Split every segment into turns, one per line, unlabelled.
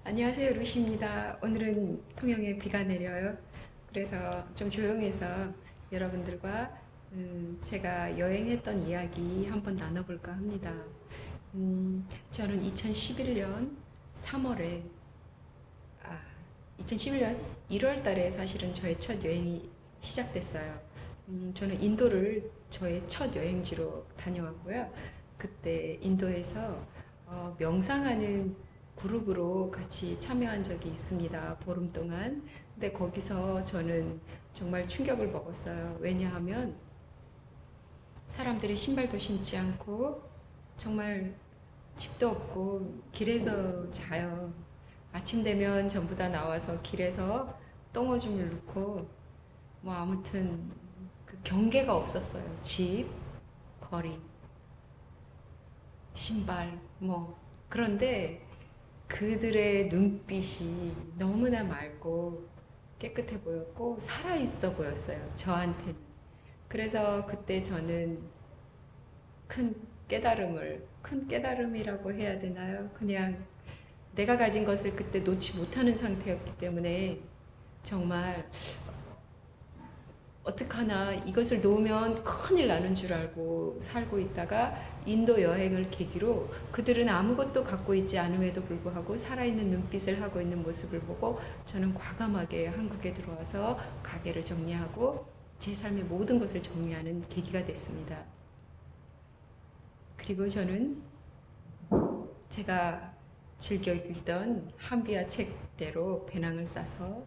안녕하세요, 루시입니다. 오늘은 통영에 비가 내려요. 그래서 좀 조용해서 여러분들과 제가 여행했던 이야기 한번 나눠볼까 합니다. 저는 2011년 3월에, 2011년 1월 달에 사실은 저의 첫 여행이 시작됐어요. 저는 인도를 저의 첫 여행지로 다녀왔고요. 그때 인도에서 명상하는 그룹으로 같이 참여한 적이 있습니다. 보름 동안. 근데 거기서 저는 정말 충격을 먹었어요. 왜냐하면 사람들이 신발도 신지 않고 정말 집도 없고 길에서 자요. 아침 되면 전부 다 나와서 길에서 똥오줌을 놓고 뭐 아무튼 그 경계가 없었어요. 집, 거리, 신발 뭐 그런데 그들의 눈빛이 너무나 맑고 깨끗해 보였고 살아있어 보였어요. 저한테는. 그래서 그때 저는 큰 큰 깨달음이라고 해야 되나요? 그냥 내가 가진 것을 그때 놓지 못하는 상태였기 때문에 정말 어떡하나 이것을 놓으면 큰일 나는 줄 알고 살고 있다가 인도 여행을 계기로 그들은 아무것도 갖고 있지 않음에도 불구하고 살아있는 눈빛을 하고 있는 모습을 보고 저는 과감하게 한국에 들어와서 가게를 정리하고 제 삶의 모든 것을 정리하는 계기가 됐습니다. 그리고 저는 제가 즐겨 읽던 한비아 책대로 배낭을 싸서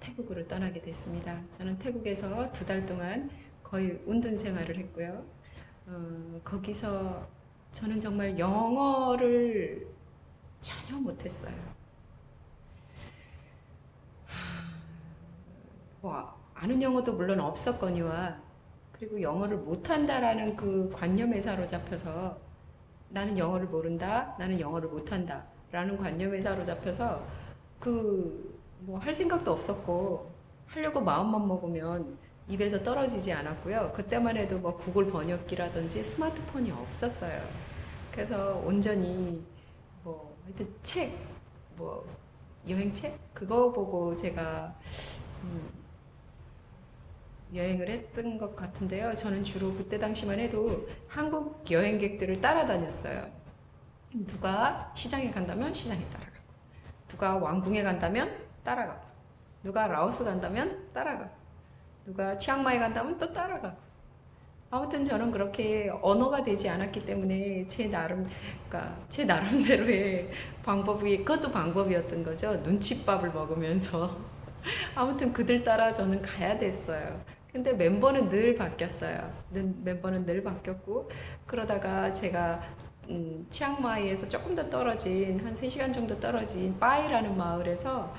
태국으로 떠나게 됐습니다. 저는 태국에서 2달 동안 거의 운둔 생활을 했고요. 거기서 저는 정말 영어를 전혀 못했어요. 뭐 아는 영어도 물론 없었거니와 그리고 영어를 못한다라는 그 관념에 사로잡혀서 나는 영어를 모른다, 나는 영어를 못한다 라는 관념에 사로잡혀서 그 뭐 할 생각도 없었고 하려고 마음만 먹으면 입에서 떨어지지 않았고요. 그때만 해도 뭐 구글 번역기라든지 스마트폰이 없었어요. 그래서 온전히 뭐 하여튼 책, 뭐 여행책 그거 보고 제가 음, 여행을 했던 것 같은데요. 저는 주로 그때 당시만 해도 한국 여행객들을 따라다녔어요. 누가 시장에 간다면 시장에 따라가고, 누가 왕궁에 간다면 따라가고, 누가 라오스 간다면 따라가고, 누가 치앙마이 간다면 또 따라가고. 아무튼 저는 그렇게 언어가 되지 않았기 때문에 그러니까 제 나름대로의 방법이, 그것도 방법이었던 거죠. 눈칫밥을 먹으면서. 아무튼 그들 따라 저는 가야 됐어요. 근데 멤버는 늘 바뀌었어요. 멤버는 늘 바뀌었고, 그러다가 제가 치앙마이에서 조금 더 떨어진, 한 3시간 정도 떨어진 빠이라는 마을에서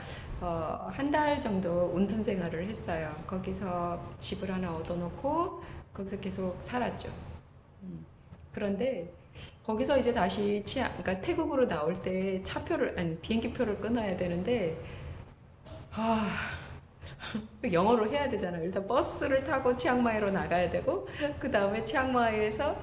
한 달 정도 운동 생활을 했어요. 거기서 집을 하나 얻어놓고 거기서 계속 살았죠. 음. 그런데 거기서 이제 다시 그러니까 태국으로 나올 때 차표를, 아니, 비행기 표를 끊어야 되는데, 아, 영어로 해야 되잖아요. 일단 버스를 타고 치앙마이로 나가야 되고, 그 다음에 치앙마이에서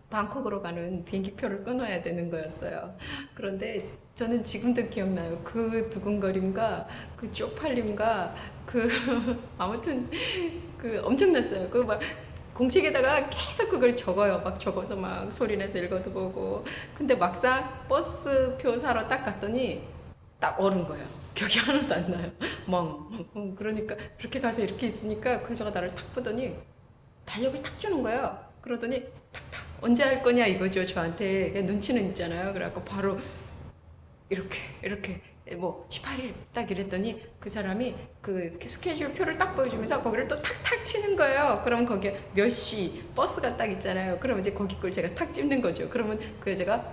방콕으로 가는 비행기표를 끊어야 되는 거였어요. 그런데 저는 지금도 기억나요. 그 두근거림과 그 쪽팔림과 그 아무튼 그 엄청났어요. 그 막 공책에다가 계속 그걸 적어요. 막 적어서 막 소리내서 읽어도 보고. 근데 막상 버스표 사러 딱 갔더니 딱 얼은 거예요. 기억이 하나도 안 나요. 멍. 그러니까 그렇게 가서 이렇게 있으니까 그 여자가 나를 탁 보더니 달력을 탁 주는 거예요. 그러더니 탁탁 언제 할 거냐 이거죠. 저한테 눈치는 있잖아요. 그래갖고 바로 이렇게 뭐 18일 딱 이랬더니 그 사람이 그 스케줄 표를 딱 보여주면서 거기를 또 탁탁 치는 거예요. 그럼 거기에 몇 시 버스가 딱 있잖아요. 그럼 이제 거기 걸 제가 탁 찍는 거죠. 그러면 그 여자가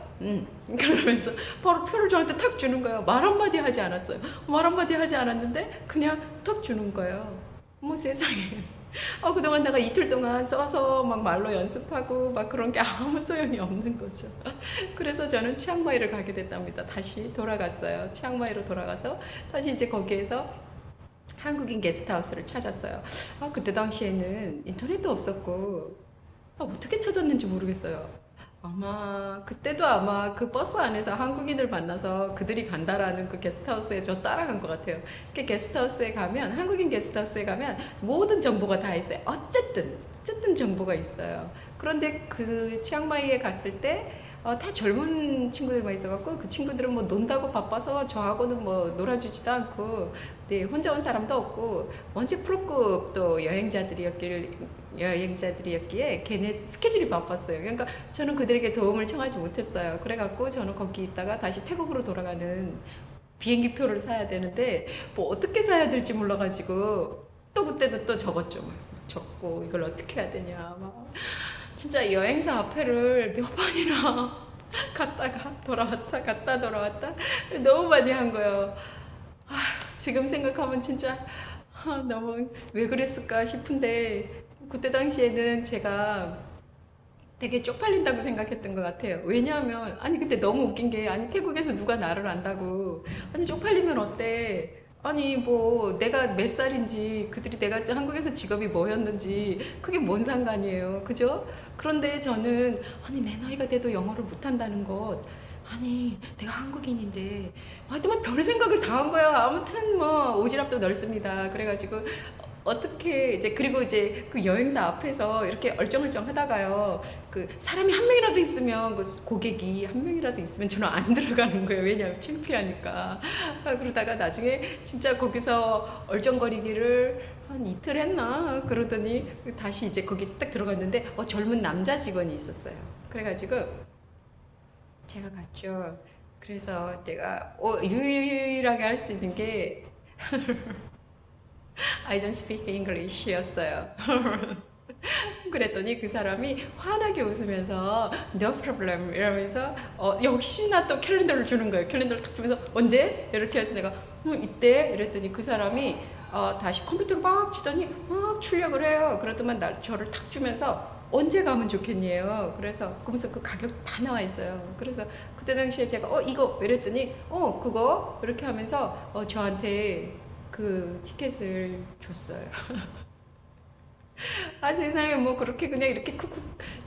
그러면서 바로 표를 저한테 탁 주는 거예요. 말 한마디 하지 않았어요. 말 한마디 하지 않았는데 그냥 탁 주는 거예요. 뭐 세상에. 그동안 내가 이틀 동안 써서 막 말로 연습하고 막 그런 게 아무 소용이 없는 거죠. 그래서 저는 치앙마이를 가게 됐답니다. 다시 돌아갔어요. 치앙마이로 돌아가서 다시 이제 거기에서 한국인 게스트하우스를 찾았어요. 그때 당시에는 인터넷도 없었고 어떻게 찾았는지 모르겠어요. 아마 그때도 아마 그 버스 안에서 한국인들 만나서 그들이 간다라는 그 게스트하우스에 저 따라간 것 같아요. 그 게스트하우스에 가면 한국인 게스트하우스에 가면 모든 정보가 다 있어요. 어쨌든 정보가 있어요. 그런데 그 치앙마이에 갔을 때 다 젊은 친구들만 있어갖고 그 친구들은 뭐 논다고 바빠서 저하고는 뭐 놀아주지도 않고 네, 혼자 온 사람도 없고 원체 프로급 또 여행자들이었기에 걔네 스케줄이 바빴어요. 그러니까 저는 그들에게 도움을 청하지 못했어요. 그래갖고 저는 거기 있다가 다시 태국으로 돌아가는 비행기표를 사야 되는데 뭐 어떻게 사야 될지 몰라가지고 또 그때도 또 적었죠. 막 적고 이걸 어떻게 해야 되냐 막 진짜 여행사 앞에를 몇 번이나 갔다가 돌아왔다 갔다 돌아왔다 너무 많이 한 거예요. 아, 지금 생각하면 진짜 너무 왜 그랬을까 싶은데 그때 당시에는 제가 되게 쪽팔린다고 생각했던 것 같아요. 왜냐하면 아니 근데 너무 웃긴 게 아니 태국에서 누가 나를 안다고 아니 쪽팔리면 어때? 아니 뭐 내가 몇 살인지 그들이 내가 한국에서 직업이 뭐였는지 그게 뭔 상관이에요. 그죠? 그런데 저는 아니 내 나이가 돼도 영어를 못한다는 것 아니 내가 한국인인데 하여튼 별 생각을 다 한 거야. 아무튼 뭐 오지랖도 넓습니다. 그래가지고 어떻게 이제 그리고 이제 그 여행사 앞에서 이렇게 얼쩡얼쩡 하다가요 그 사람이 한 명이라도 있으면 그 고객이 한 명이라도 있으면 저는 안 들어가는 거예요. 왜냐하면 창피하니까. 그러다가 나중에 진짜 거기서 얼쩡거리기를 한 이틀 했나 그러더니 다시 이제 거기 딱 들어갔는데 젊은 남자 직원이 있었어요. 그래가지고 제가 갔죠. 그래서 내가 유일하게 할 수 있는 게 I don't speak English 였어요. 그랬더니 그 사람이 환하게 웃으면서 No problem 이러면서 역시나 또 캘린더를 주는 거예요. 캘린더를 탁 주면서 언제? 이렇게 해서 내가 이때 이랬더니 그 사람이 다시 컴퓨터를 막 치더니 막 출력을 해요. 그러더만 저를 탁 주면서 언제 가면 좋겠니요? 그래서 그러면서 그 가격 다 나와 있어요. 그래서 그때 당시에 제가 이거 이랬더니 그거 이렇게 하면서 저한테 그 티켓을 줬어요. 아 세상에 뭐 그렇게 그냥 이렇게 쿡쿡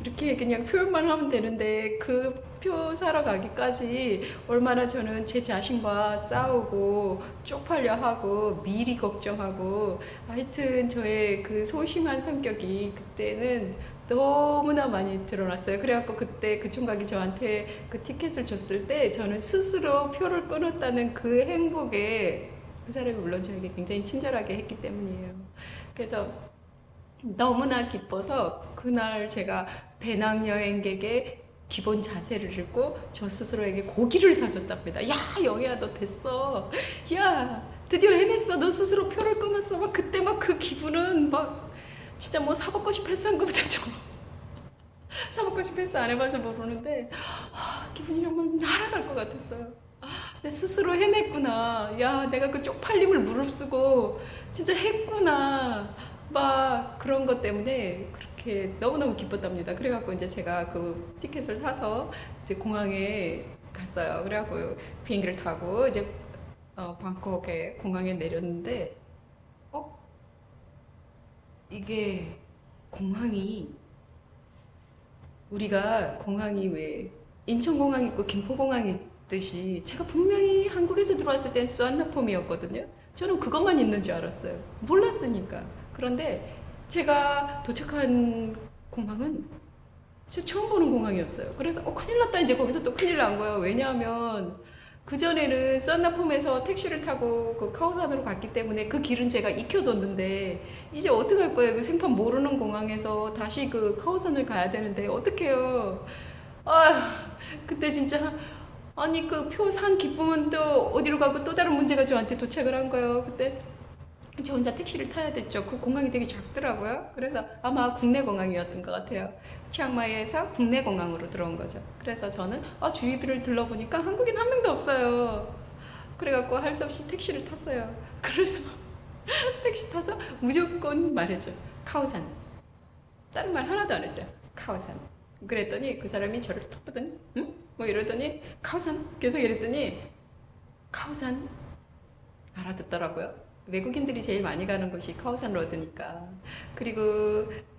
이렇게 그냥 표현만 하면 되는데 그 표 사러 가기까지 얼마나 저는 제 자신과 싸우고 쪽팔려 하고 미리 걱정하고 하여튼 저의 그 소심한 성격이 그때는 너무나 많이 드러났어요. 그래갖고 그때 그 총각이 저한테 그 티켓을 줬을 때 저는 스스로 표를 끊었다는 그 행복에 그 사람이 물론 저에게 굉장히 친절하게 했기 때문이에요. 그래서 너무나 기뻐서 그날 제가 배낭여행객의 기본 자세를 읽고 저 스스로에게 고기를 사줬답니다. 야, 영희야, 너 됐어. 야, 드디어 해냈어. 너 스스로 표를 끊었어. 막 그때 막 그 기분은 막 진짜 뭐 사먹고 싶어 했어 한 것보다 좀 사먹고 싶어 했어 안 해봐서 모르는데 기분이 정말 날아갈 것 같았어요. 내 스스로 해냈구나. 야, 내가 그 쪽팔림을 무릅쓰고 진짜 했구나. 막 그런 것 때문에 그렇게 너무너무 기뻤답니다. 그래갖고 이제 제가 그 티켓을 사서 이제 공항에 갔어요. 그래갖고 비행기를 타고 이제 방콕에 공항에 내렸는데 어? 이게 공항이 우리가 공항이 왜 인천공항 있고 김포공항 있듯이 제가 분명히 한국에서 들어왔을 땐 수완나폼이었거든요. 저는 그것만 있는 줄 알았어요. 몰랐으니까. 그런데 제가 도착한 공항은 저 처음 보는 공항이었어요. 그래서 큰일 났다. 이제 거기서 또 큰일 난 거예요. 왜냐하면 그전에는 수완나폼에서 택시를 타고 그 카오산으로 갔기 때문에 그 길은 제가 익혀뒀는데 이제 어떡할 거예요? 그 생판 모르는 공항에서 다시 그 카오산을 가야 되는데 어떡해요? 아, 그때 진짜 아니 그 표 산 기쁨은 또 어디로 가고 또 다른 문제가 저한테 도착을 한 거예요. 그때 저 혼자 택시를 타야 됐죠. 그 공항이 되게 작더라고요. 그래서 아마 국내 공항이었던 것 같아요. 치앙마이에서 국내 공항으로 들어온 거죠. 그래서 저는 주위를 둘러보니까 한국인 한 명도 없어요. 그래갖고 할 수 없이 택시를 탔어요. 그래서 택시 타서 무조건 말했죠. 카오산. 다른 말 하나도 안 했어요. 카오산. 그랬더니 그 사람이 저를 톡 보더니 응? 뭐 이러더니 카오산 계속 이랬더니 카오산 알아듣더라고요. 외국인들이 제일 많이 가는 곳이 카오산 로드니까. 그리고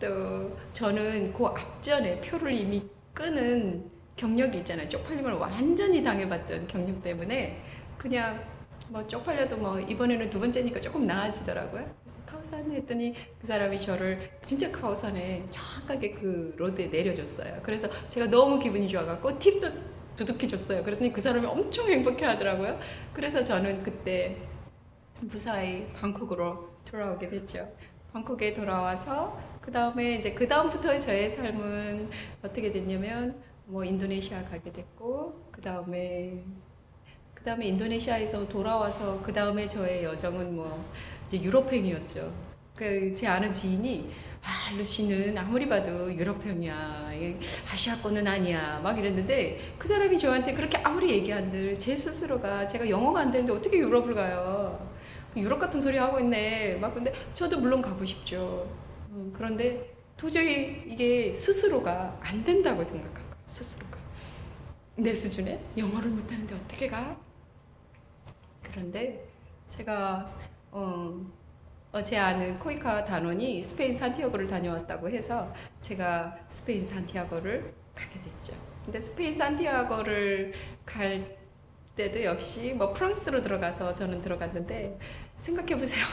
또 저는 그 앞전에 표를 이미 끄는 경력이 있잖아요. 쪽팔림을 완전히 당해봤던 경력 때문에 그냥 뭐 쪽팔려도 뭐 이번에는 두 번째니까 조금 나아지더라고요. 그래서 카오산 했더니 그 사람이 저를 진짜 카오산에 정확하게 그 로드에 내려줬어요. 그래서 제가 너무 기분이 좋아갖고 팁도 두둑히 줬어요. 그랬더니 그 사람이 엄청 행복해 하더라고요. 그래서 저는 그때 무사히 방콕으로 돌아오게 됐죠. 방콕에 돌아와서 그 다음에 이제 그 다음부터 저의 삶은 어떻게 됐냐면 뭐 인도네시아 가게 됐고 그 다음에 인도네시아에서 돌아와서 그 다음에 저의 여정은 뭐 이제 유럽행이었죠. 그 제 아는 지인이 루시는 아무리 봐도 유럽형이야. 아시아권은 아니야. 막 이랬는데 그 사람이 저한테 그렇게 아무리 얘기한들 제 스스로가 제가 영어가 안 되는데 어떻게 유럽을 가요? 유럽 같은 소리 하고 있네. 막 근데 저도 물론 가고 싶죠. 그런데 도저히 이게 스스로가 안 된다고 생각한 거예요. 스스로가. 내 수준에 영어를 못하는데 어떻게 가? 그런데 제가 제 아는 코이카 단원이 스페인 산티아고를 다녀왔다고 해서 제가 스페인 산티아고를 가게 됐죠. 근데 스페인 산티아고를 갈 때도 역시 뭐 프랑스로 들어가서 저는 들어갔는데 생각해 보세요.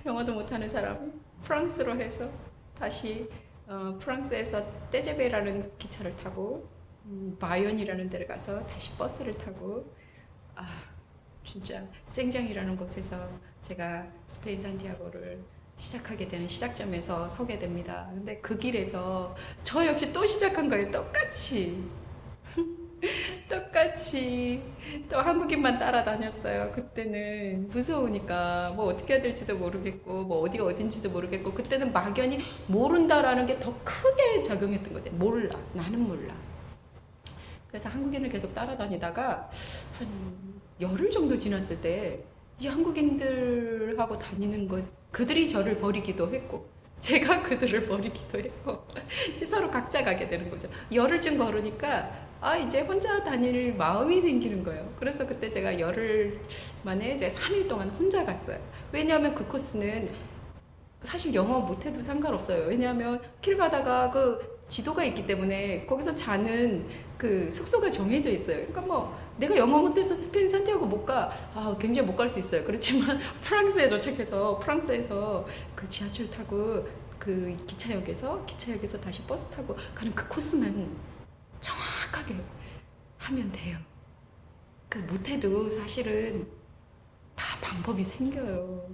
영어도 못하는 사람이 프랑스로 해서 다시 프랑스에서 떼제베라는 기차를 타고 바이온이라는 데를 가서 다시 버스를 타고 진짜 생장이라는 곳에서 제가 스페인 산티아고를 시작하게 되는 시작점에서 서게 됩니다. 근데 그 길에서 저 역시 또 시작한 거예요. 똑같이. 똑같이 또 한국인만 따라다녔어요. 그때는 무서우니까 뭐 어떻게 해야 될지도 모르겠고 뭐 어디가 어딘지도 모르겠고 그때는 막연히 모른다라는 게 더 크게 작용했던 거죠. 몰라. 나는 몰라. 그래서 한국인을 계속 따라다니다가 한 열흘 정도 지났을 때 이제 한국인들하고 다니는 것 그들이 저를 버리기도 했고 제가 그들을 버리기도 했고 이제 서로 각자 가게 되는 거죠. 열흘쯤 걸으니까 이제 혼자 다닐 마음이 생기는 거예요. 그래서 그때 제가 열흘 만에 이제 3일 동안 혼자 갔어요. 왜냐하면 그 코스는 사실 영어 못해도 상관없어요. 왜냐하면 길 가다가 그 지도가 있기 때문에 거기서 자는 그 숙소가 정해져 있어요. 그러니까 뭐 내가 영어 못해서 스페인 산티아고 못 가. 굉장히 못 갈 수 있어요. 그렇지만 프랑스에 도착해서 프랑스에서 그 지하철 타고 그 기차역에서 다시 버스 타고 가는 그 코스만 정확하게 하면 돼요. 그 못해도 사실은 다 방법이 생겨요.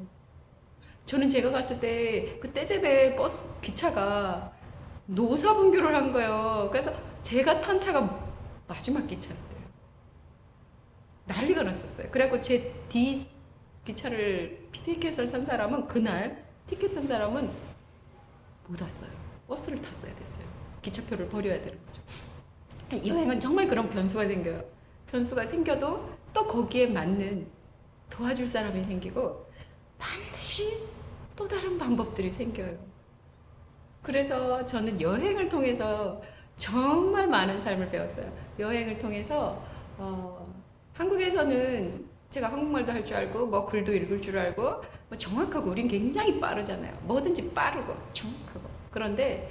저는 제가 갔을 때 그 떼제베 버스 기차가 노사분교를 한 거예요. 그래서 제가 탄 차가 마지막 기차였대요. 난리가 났었어요. 그래갖고 제 뒤 기차를 티켓을 산 사람은 그날 티켓 산 사람은 못 왔어요. 버스를 탔어야 됐어요. 기차표를 버려야 되는 거죠. 여행은 정말 그런 변수가 생겨요. 변수가 생겨도 또 거기에 맞는 도와줄 사람이 생기고 반드시 또 다른 방법들이 생겨요. 그래서 저는 여행을 통해서 정말 많은 삶을 배웠어요. 여행을 통해서 한국에서는 제가 한국말도 할 줄 알고 뭐 글도 읽을 줄 알고 뭐 정확하고 우린 굉장히 빠르잖아요. 뭐든지 빠르고 정확하고. 그런데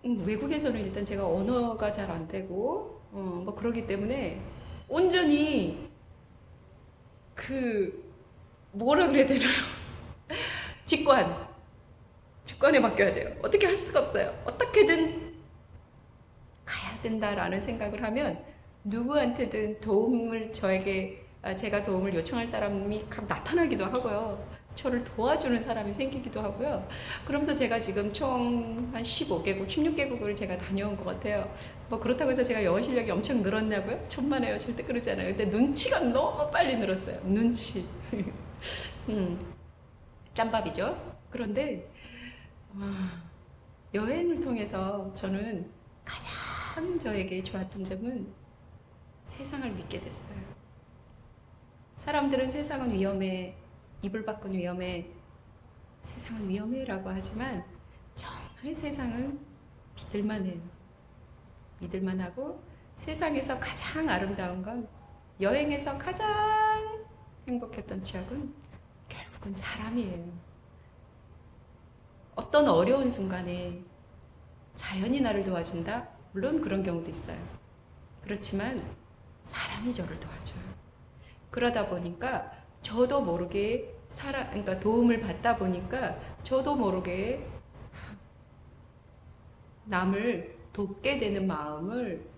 외국에서는 일단 제가 언어가 잘 안 되고 뭐 그러기 때문에 온전히 그 뭐라 그래야 되나요? 직관에 맡겨야 돼요. 어떻게 할 수가 없어요. 어떻게든 가야 된다라는 생각을 하면 누구한테든 제가 도움을 요청할 사람이 각 나타나기도 하고요. 저를 도와주는 사람이 생기기도 하고요. 그러면서 제가 지금 총 한 15개국, 16개국을 제가 다녀온 것 같아요. 뭐 그렇다고 해서 제가 영어 실력이 엄청 늘었냐고요? 천만에요. 절대 그러지 않아요. 근데 눈치가 너무 빨리 늘었어요. 눈치. 짬밥이죠. 그런데 여행을 통해서 저는 가장 저에게 좋았던 점은 세상을 믿게 됐어요. 사람들은 세상은 위험해, 이불 밖은 위험해, 세상은 위험해라고 하지만 정말 세상은 믿을만해요. 믿을만하고 세상에서 가장 아름다운 건 여행에서 가장 행복했던 추억은 결국은 사람이에요. 어떤 어려운 순간에 자연이 나를 도와준다? 물론 그런 경우도 있어요. 그렇지만 사람이 저를 도와줘요. 그러다 보니까 저도 모르게 그러니까 도움을 받다 보니까 저도 모르게 남을 돕게 되는 마음을